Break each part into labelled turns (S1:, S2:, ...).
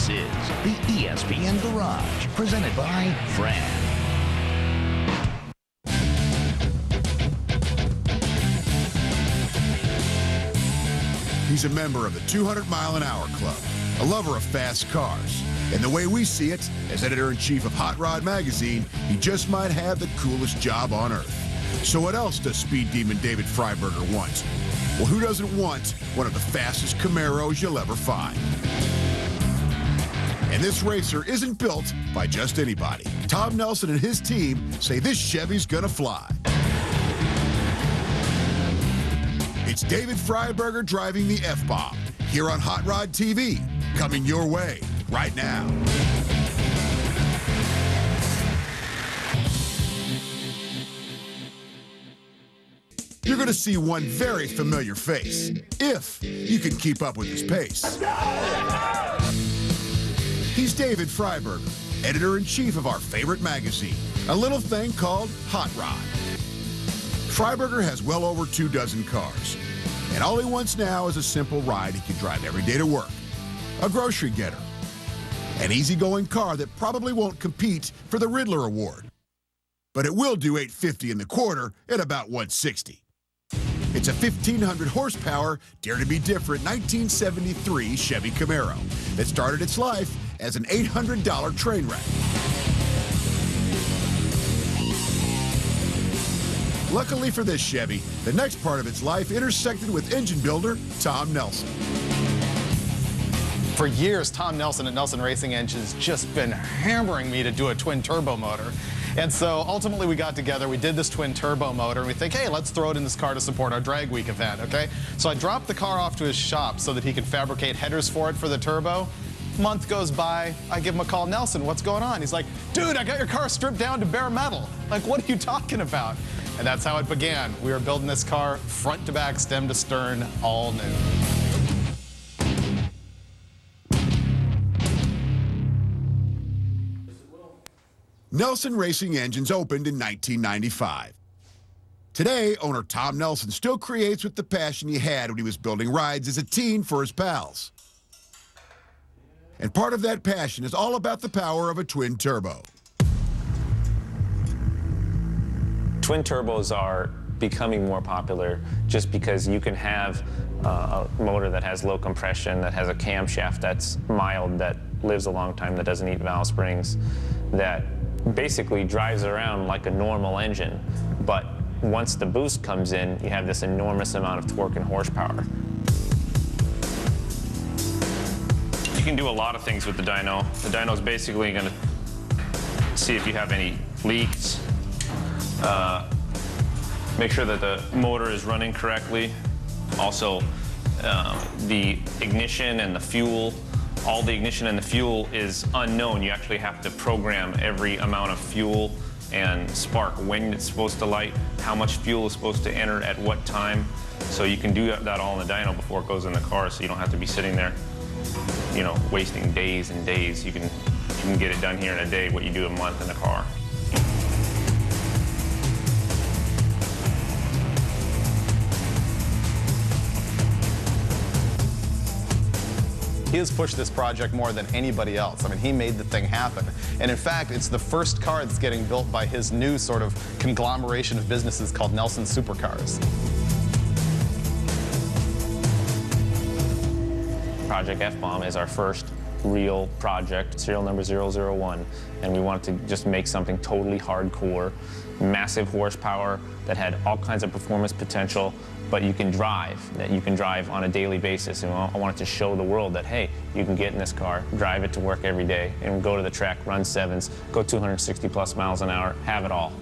S1: This is the ESPN Garage, presented by Fran.
S2: He's a member of the 200-mile-an-hour club, a lover of fast cars. And the way we see it, as editor-in-chief of Hot Rod magazine, he just might have the coolest job on earth. So what else does speed demon David Freiberger want? Well, who doesn't want one of the fastest Camaros you'll ever find? And this racer isn't built by just anybody. Tom Nelson and his team say this Chevy's gonna fly. It's David Freiberger driving the F-Bomb here on Hot Rod TV, coming your way right now. You're going to see one very familiar face, if you can keep up with his pace. He's David Freiberger, editor-in-chief of our favorite magazine, a little thing called Hot Rod. Freiberger has well over 24 cars, and all he wants now is a simple ride he can drive every day to work, a grocery getter, an easygoing car that probably won't compete for the Riddler Award, but it will do 850 in the quarter at about 160. It's a 1,500 horsepower, dare to be different 1973 Chevy Camaro that started its life as an $800 train wreck. Luckily for this Chevy, the next part of its life intersected with engine builder Tom Nelson.
S3: For years, Tom Nelson at Nelson Racing Engines just been hammering me to do a twin turbo motor. And so ultimately we got together, we did this twin turbo motor, and we think, hey, let's throw it in this car to support our drag week event, okay? So I dropped the car off to his shop so that he could fabricate headers for it for the turbo. Month goes by, I give him a call, Nelson, what's going on? He's like, dude, I got your car stripped down to bare metal. Like, what are you talking about? And that's how it began. We were building this car front to back, stem to stern, all new.
S2: Nelson Racing Engines opened in 1995. Today, owner Tom Nelson still creates with the passion he had when he was building rides as a teen for his pals. And part of that passion is all about the power of a twin turbo.
S4: Twin turbos are becoming more popular just because you can have a motor that has low compression, that has a camshaft that's mild, that lives a long time, that doesn't eat valve springs, that basically drives around like a normal engine. But once the boost comes in, you have this enormous amount of torque and horsepower. You can do a lot of things with the dyno. The dyno is basically going to see if you have any leaks, make sure that the motor is running correctly. Also, the ignition and the fuel. All the ignition and the fuel is unknown. You actually have to program every amount of fuel and spark, when it's supposed to light, how much fuel is supposed to enter at what time. So you can do that all in the dyno before it goes in the car, so you don't have to be sitting there, you know, wasting days and days. You can get it done here in a day, what you do a month in the car.
S3: He has pushed this project more than anybody else. I mean, he made the thing happen. And in fact, it's the first car that's getting built by his new sort of conglomeration of businesses called Nelson Supercars.
S4: Project F-Bomb is our first real project, serial number 001, and we wanted to just make something totally hardcore, massive horsepower that had all kinds of performance potential, but you can drive, that you can drive on a daily basis. And I wanted to show the world that, hey, you can get in this car, drive it to work every day, and go to the track, run sevens, go 260 plus miles an hour, have it all.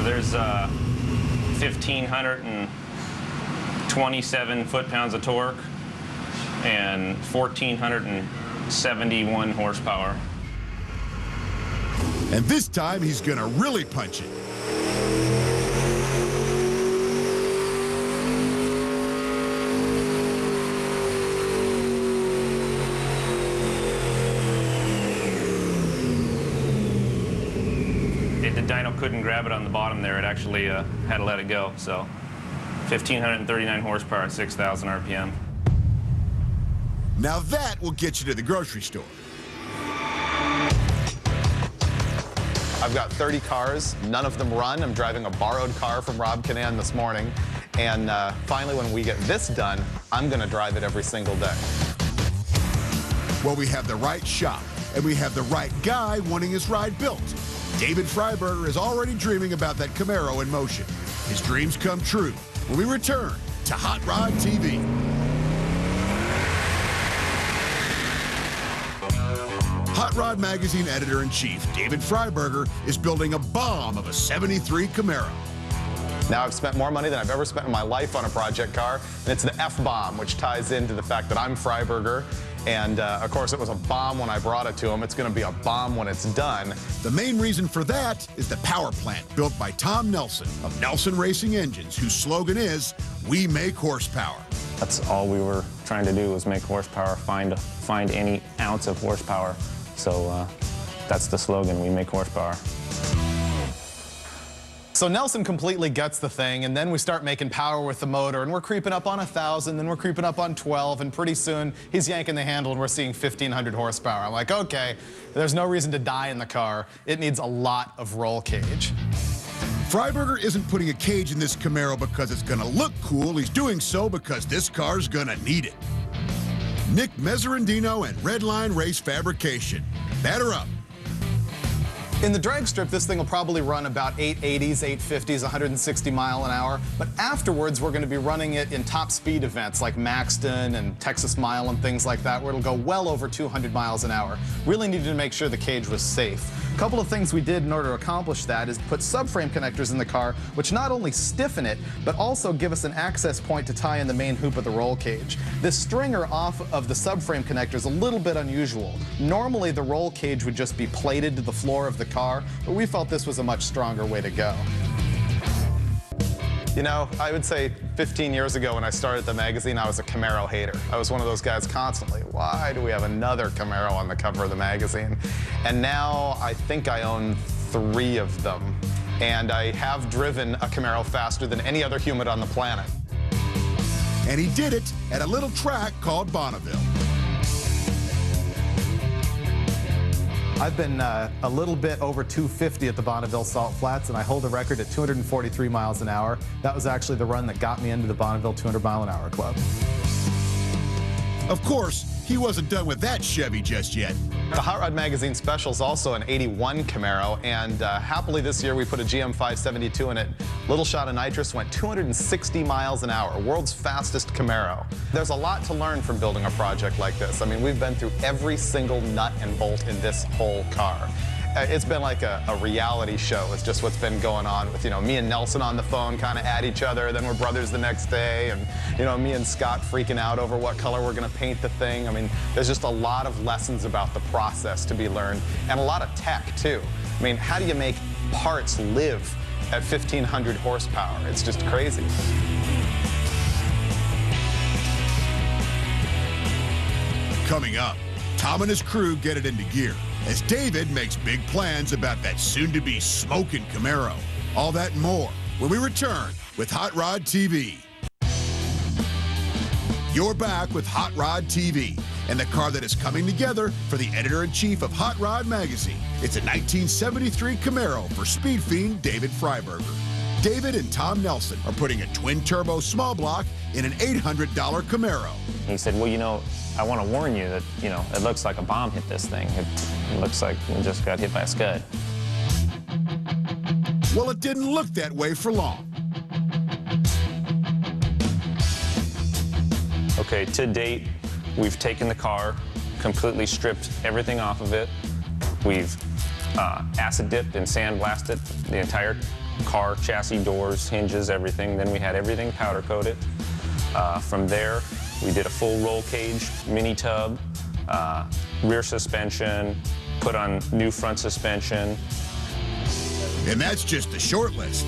S4: There's 1,527 foot-pounds of torque and 1,471 horsepower.
S2: And this time he's gonna really punch it.
S4: couldn't grab it on the bottom there. It actually had to let it go. So 1,539 horsepower at 6,000 RPM.
S2: Now that will get you to the grocery store.
S3: I've got 30 cars, none of them run. I'm driving a borrowed car from Rob Canan this morning. And finally, when we get this done, I'm gonna drive it every single day.
S2: Well, we have the right shop, and we have the right guy wanting his ride built. David Freiberger is already dreaming about that Camaro in motion. His dreams come true when we return to Hot Rod TV. Hot Rod Magazine editor-in-chief David Freiberger is building a bomb of a '73 Camaro.
S3: Now I've spent more money than I've ever spent in my life on a project car, and it's the F-bomb, which ties into the fact that I'm Freiberger. And of course, it was a bomb when I brought it to him. It's going to be a bomb when it's done.
S2: The main reason for that is the power plant built by Tom Nelson of Nelson Racing Engines, whose slogan is, "We make horsepower."
S4: That's all we were trying to do, was make horsepower, find any ounce of horsepower. So that's the slogan, we make horsepower.
S3: So Nelson completely gets the thing, and then we start making power with the motor, and we're creeping up on 1,000, then we're creeping up on 12, and pretty soon he's yanking the handle and we're seeing 1,500 horsepower. I'm like, okay, there's no reason to die in the car. It needs a lot of roll cage.
S2: Freiberger isn't putting a cage in this Camaro because it's gonna look cool. He's doing so because this car's gonna need it. Nick Mezzarandino and Redline Race Fabrication. Batter up.
S3: In the drag strip, this thing will probably run about 880s, 850s, 160 mile an hour. But afterwards, we're going to be running it in top speed events like Maxton and Texas Mile and things like that, where it'll go well over 200 miles an hour. Really needed to make sure the cage was safe. A couple of things we did in order to accomplish that is put subframe connectors in the car, which not only stiffen it, but also give us an access point to tie in the main hoop of the roll cage. This stringer off of the subframe connector is a little bit unusual. Normally, the roll cage would just be plated to the floor of the car, but we felt this was a much stronger way to go. You know, I would say 15 years ago when I started the magazine, I was a Camaro hater. I was one of those guys constantly, why do we have another Camaro on the cover of the magazine? And now I think I own 3 of them. And I have driven a Camaro faster than any other human on the planet.
S2: And he did it at a little track called Bonneville.
S3: I've been a little bit over 250 at the Bonneville Salt Flats, and I hold the record at 243 miles an hour. That was actually the run that got me into the Bonneville 200 mile an hour club.
S2: Of course, he wasn't done with that Chevy just yet.
S3: The Hot Rod Magazine Special is also an '81 Camaro, and happily this year we put a GM 572 in it. Little shot of nitrous, went 260 miles an hour, world's fastest Camaro. There's a lot to learn from building a project like this. I mean, we've been through every single nut and bolt in this whole car. It's been like a reality show. It's just what's been going on with, you know, me and Nelson on the phone kind of at each other, then we're brothers the next day, and, you know, me and Scott freaking out over what color we're going to paint the thing. I mean, there's just a lot of lessons about the process to be learned, and a lot of tech, too. I mean, how do you make parts live at 1,500 horsepower? It's just crazy.
S2: Coming up, Tom and his crew get it into gear as David makes big plans about that soon-to-be smoking Camaro. All that and more when we return with Hot Rod TV. You're back with Hot Rod TV and the car that is coming together for the editor-in-chief of Hot Rod Magazine. It's a 1973 Camaro for speed fiend David Freiberger. David and Tom Nelson are putting a twin-turbo small block in an $800 Camaro.
S4: He said, well, you know, I want to warn you that, you know, it looks like a bomb hit this thing. It looks like we just got hit by a Scud.
S2: Well, it didn't look that way for long.
S4: Okay, to date, we've taken the car, completely stripped everything off of it. We've acid dipped and sandblasted the entire car, chassis, doors, hinges, everything. Then we had everything powder coated. From there, we did a full roll cage, mini tub, rear suspension, put on new front suspension.
S2: And that's just the short list.